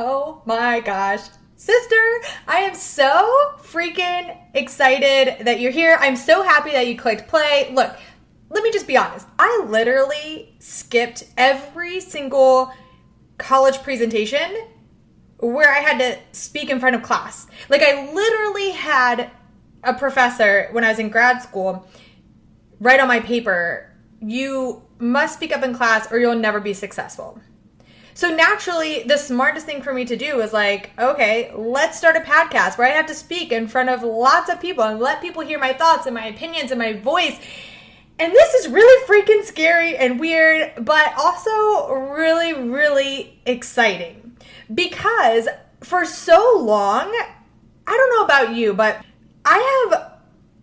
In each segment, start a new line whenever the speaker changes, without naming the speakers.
Oh my gosh. Sister, I am so freaking excited that you're here. I'm so happy that you clicked play. Look, let me just be honest. I literally skipped every single college presentation where I had to speak in front of class. Like, I literally had a professor when I was in grad school write on my paper, you must speak up in class or you'll never be successful. So naturally, the smartest thing for me to do was like, okay, let's start a podcast where I have to speak in front of lots of people and let people hear my thoughts and my opinions and my voice. And this is really freaking scary and weird, but also really, really exciting. Because for so long, I don't know about you, but I'm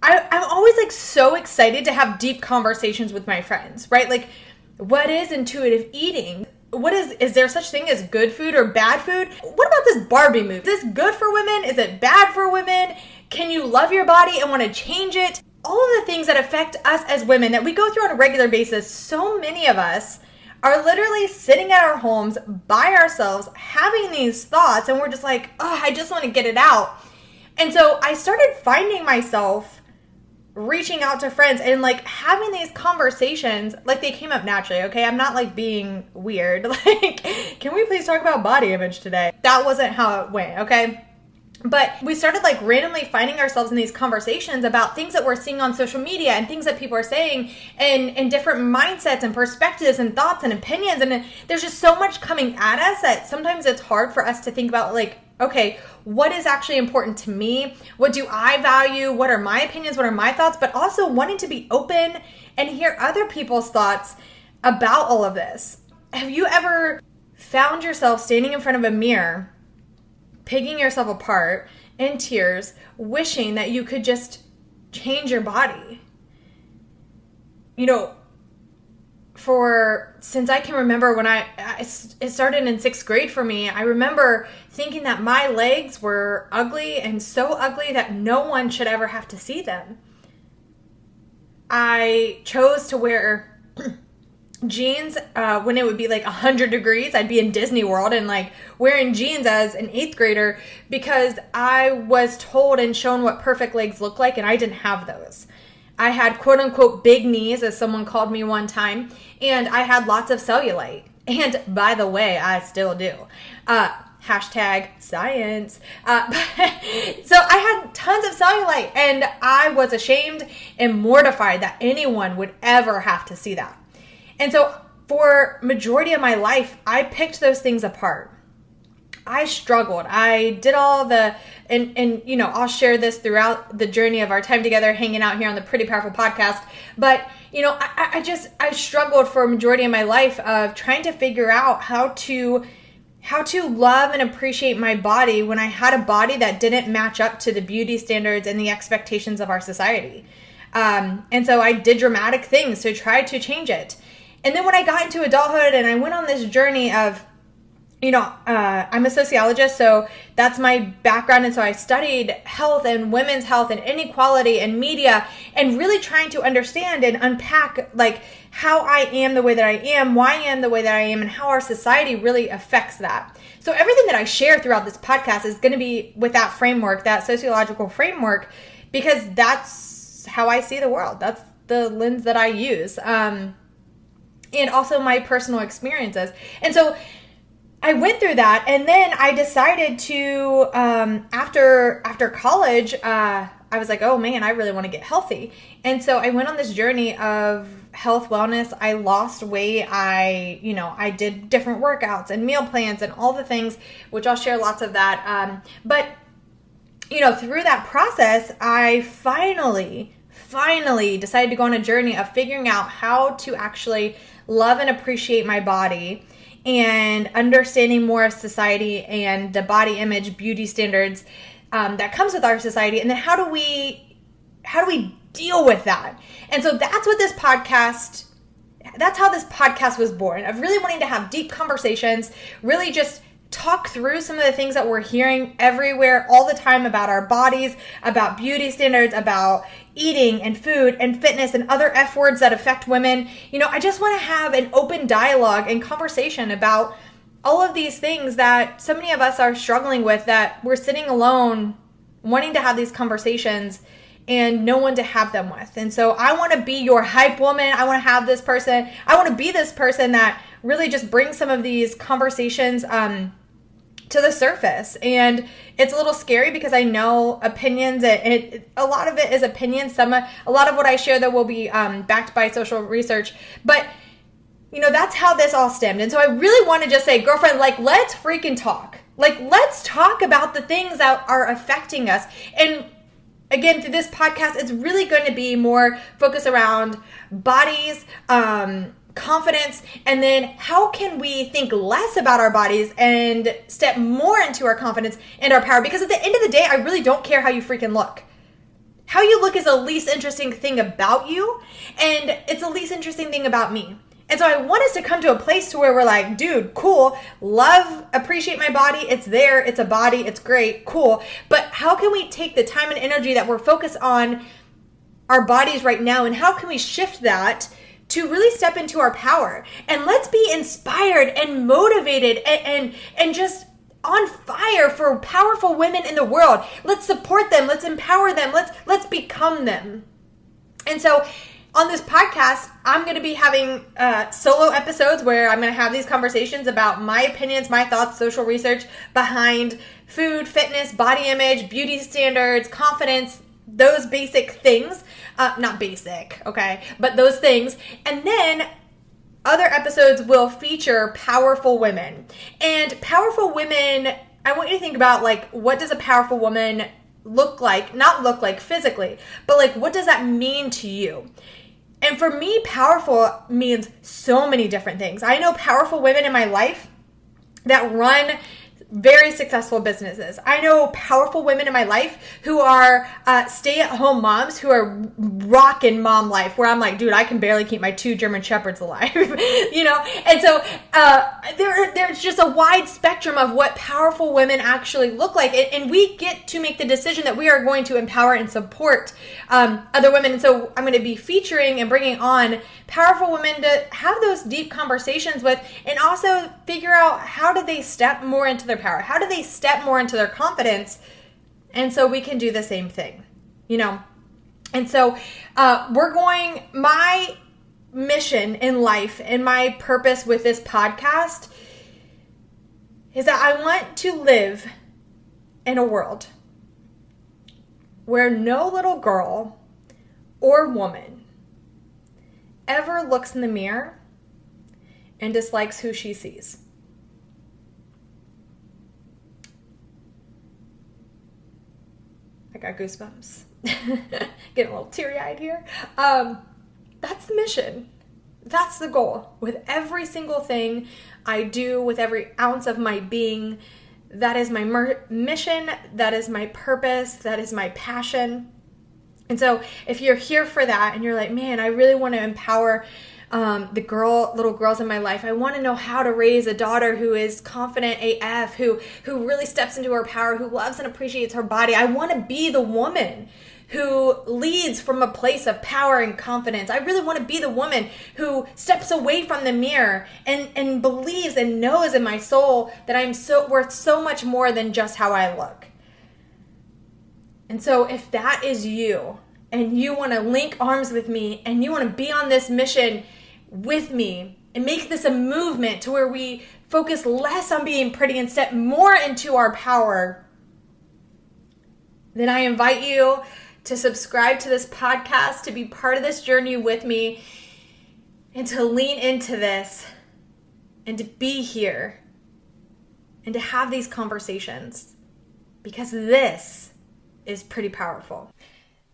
always like so excited to have deep conversations with my friends, right? Like, what is intuitive eating? What is there such thing as good food or bad food? What about this Barbie movie? Is this good for women? Is it bad for women? Can you love your body and want to change it? All of the things that affect us as women that we go through on a regular basis, so many of us are literally sitting at our homes by ourselves having these thoughts, and we're just like, oh, I just want to get it out. And so I started finding myself reaching out to friends and like having these conversations like they came up naturally. Okay, I'm not like being weird, like, can we please talk about body image today? That wasn't how it went. Okay, but we started like randomly finding ourselves in these conversations about things that we're seeing on social media and things that people are saying and different mindsets and perspectives and thoughts and opinions, and there's just so much coming at us that sometimes it's hard for us to think about, like, okay, what is actually important to me? What do I value? What are my opinions? What are my thoughts? But also wanting to be open and hear other people's thoughts about all of this. Have you ever found yourself standing in front of a mirror, picking yourself apart in tears, wishing that you could just change your body? You know, since I can remember when it started in 6th grade for me, I remember thinking that my legs were ugly and so ugly that no one should ever have to see them. I chose to wear jeans when it would be like 100 degrees. I'd be in Disney World and like wearing jeans as an 8th grader because I was told and shown what perfect legs look like, and I didn't have those. I had quote unquote big knees, as someone called me one time, and I had lots of cellulite. And by the way, I still do. Hashtag science. So I had tons of cellulite, and I was ashamed and mortified that anyone would ever have to see that. And so for majority of my life, I picked those things apart. I struggled. I did all and you know, I'll share this throughout the journey of our time together, hanging out here on the Pretty Powerful podcast. But, you know, I struggled for a majority of my life of trying to figure out how to love and appreciate my body when I had a body that didn't match up to the beauty standards and the expectations of our society. And so I did dramatic things to try to change it. And then when I got into adulthood and I went on this journey of, you know, I'm a sociologist, so that's my background. And so I studied health and women's health and inequality and media, and really trying to understand and unpack like how I am the way that I am, why I am the way that I am, and how our society really affects that. So everything that I share throughout this podcast is going to be with that framework, that sociological framework, because that's how I see the world. That's the lens that I use. And also my personal experiences. And so I went through that, and then I decided to, after college, I was like, oh man, I really want to get healthy. And so I went on this journey of health, wellness. I lost weight. I did different workouts and meal plans and all the things, which I'll share lots of that. But, you know, through that process, I finally decided to go on a journey of figuring out how to actually love and appreciate my body, and understanding more of society and the body image, beauty standards that comes with our society, and then how do we deal with that? And so that's how this podcast was born, of really wanting to have deep conversations, really just talk through some of the things that we're hearing everywhere all the time about our bodies, about beauty standards, about eating and food and fitness and other F words that affect women. You know, I just want to have an open dialogue and conversation about all of these things that so many of us are struggling with, that we're sitting alone wanting to have these conversations and no one to have them with. And so I want to be your hype woman. I want to have this person. I want to be this person that really just brings some of these conversations to the surface. And it's a little scary because I know opinions, a lot of it is opinions. A lot of what I share though will be backed by social research. But that's how this all stemmed. And so I really want to just say, girlfriend, let's freaking talk. Let's talk about the things that are affecting us. And again, through this podcast, it's really going to be more focused around bodies, confidence, and then how can we think less about our bodies and step more into our confidence and our power? Because at the end of the day, I really don't care how you freaking look. How you look is the least interesting thing about you, and it's the least interesting thing about me. And so I want us to come to a place to where we're like, dude, cool, love, appreciate my body. It's there. It's a body. It's great. Cool. But how can we take the time and energy that we're focused on our bodies right now, and how can we shift that to really step into our power? And let's be inspired and motivated and just on fire for powerful women in the world. Let's support them. Let's empower them. Let's become them. And so on this podcast, I'm going to be having solo episodes where I'm going to have these conversations about my opinions, my thoughts, social research behind food, fitness, body image, beauty standards, confidence, those basic things. Not basic, okay, but those things. And then other episodes will feature powerful women. And powerful women, I want you to think about what does a powerful woman look like? Not look like physically, but what does that mean to you? And for me, powerful means so many different things. I know powerful women in my life that run very successful businesses. I know powerful women in my life who are stay-at-home moms who are rocking mom life, where I'm like, dude, I can barely keep my 2 German Shepherds alive, And so there's just a wide spectrum of what powerful women actually look like. And we get to make the decision that we are going to empower and support other women. And so I'm going to be featuring and bringing on powerful women to have those deep conversations with, and also figure out how do they step more into their power? How do they step more into their confidence? And so we can do the same thing, And so my mission in life and my purpose with this podcast is that I want to live in a world where no little girl or woman ever looks in the mirror and dislikes who she sees. I got goosebumps. Getting a little teary-eyed here. That's the mission. That's the goal. With every single thing I do, with every ounce of my being, that is my mission, that is my purpose, that is my passion. And so if you're here for that and you're like, man, I really want to empower little girls in my life. I want to know how to raise a daughter who is confident AF, who really steps into her power, who loves and appreciates her body. I want to be the woman who leads from a place of power and confidence. I really want to be the woman who steps away from the mirror and believes and knows in my soul that I'm worth so much more than just how I look. And so if that is you, and you want to link arms with me, and you want to be on this mission with me, and make this a movement to where we focus less on being pretty and step more into our power, then I invite you to subscribe to this podcast, to be part of this journey with me, and to lean into this, and to be here, and to have these conversations, because this is pretty powerful.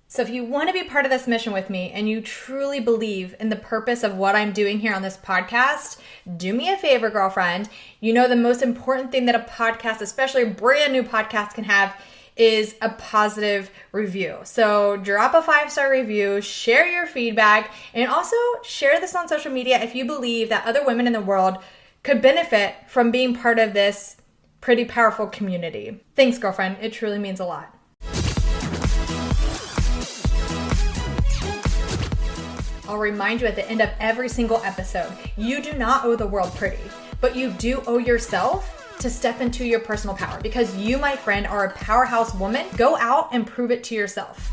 So if you want to be part of this mission with me and you truly believe in the purpose of what I'm doing here on this podcast, do me a favor, girlfriend. You know the most important thing that a podcast, especially a brand new podcast, can have is a positive review. So drop a 5-star review, share your feedback, and also share this on social media if you believe that other women in the world could benefit from being part of this pretty powerful community. Thanks, girlfriend. It truly means a lot. I'll remind you at the end of every single episode, you do not owe the world pretty. but you do owe yourself to step into your personal power, because you, my friend, are a powerhouse woman. Go out and prove it to yourself.